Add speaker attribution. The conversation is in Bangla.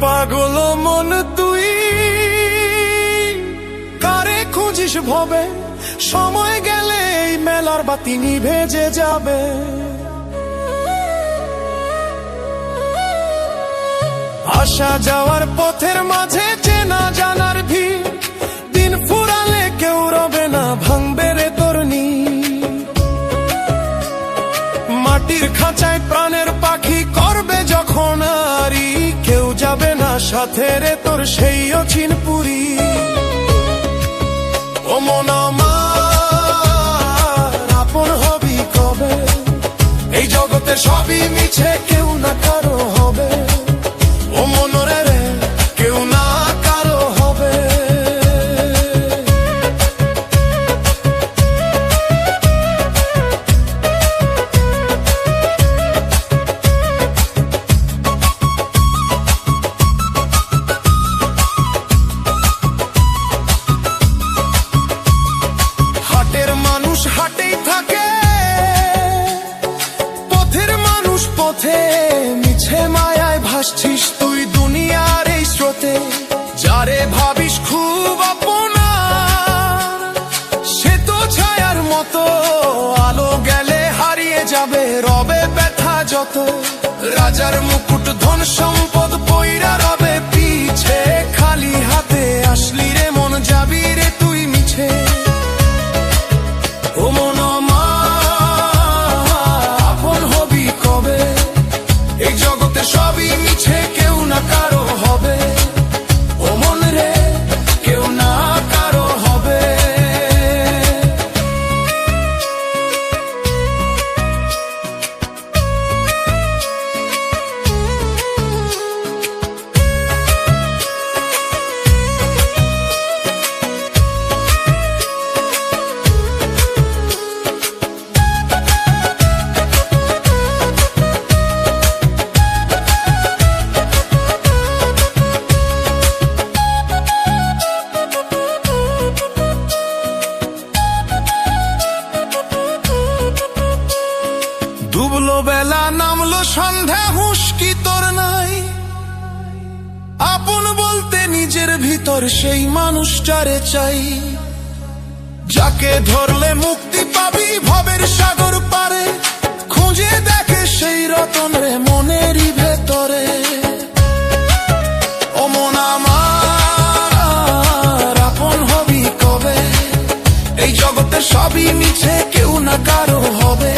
Speaker 1: পাগল মন তুই কারে খুঁজিস ভবে, সময় গেলে এই মেলার বাতি নিভে যে যাবে। আসা যাওয়ার পথের মাঝে চেনা জানার ভিড়, দিন ফুরালে কেউ রবে না, ভাঙবে রে তোর নীড়। মাটির খাঁচায় প্রাণের পাখি করবে যখন আরি, কেউ যাবে না সাথে রে তোর সেই অচিন পুরী। ও মন আমার আপন হবি কবে, এই জগতে সবই মিছে, কেউ না কারো হবে। ও মনরে রে কেউ না কারো হবে। হাটের মানুষ হাটেই থাকে, পথের মানুষ পথে, মিছে মায়ায় ভাসছিস তুই দুনিয়ার এই স্রোতে। যারে ভাবিস খুব আপনার, সে তো ছায়ার মতো, আলো গেলে হারিয়ে যাবে, রবে ব্যথা যত। রাজার মুকুট ধন সম্পদ পইরা রবে পিছে, খালি হাতে আসলি রে মন যাবি রে তুই মিছে। ও মন আপন হবি কবে, এই জগতে সবই মিছে, কেউ না কারো হবে। ও মন রে কেউ না কারো হবে। ডুবলো বেলা নামলো সন্ধ্যা, হুঁশ কি তোর নাই? আপন বলতে নিজের ভিতর সেই মানুষটারে চাই, যাকে ধরলে মুক্তি পাবি ভবের সাগর পারে। খুঁজে দেখে সেই রতন রে মনেরই ভেতরে। ও মন আমার আপন হবি কবে, এই জগতে সবই মিছে, কেউ না কারো হবে।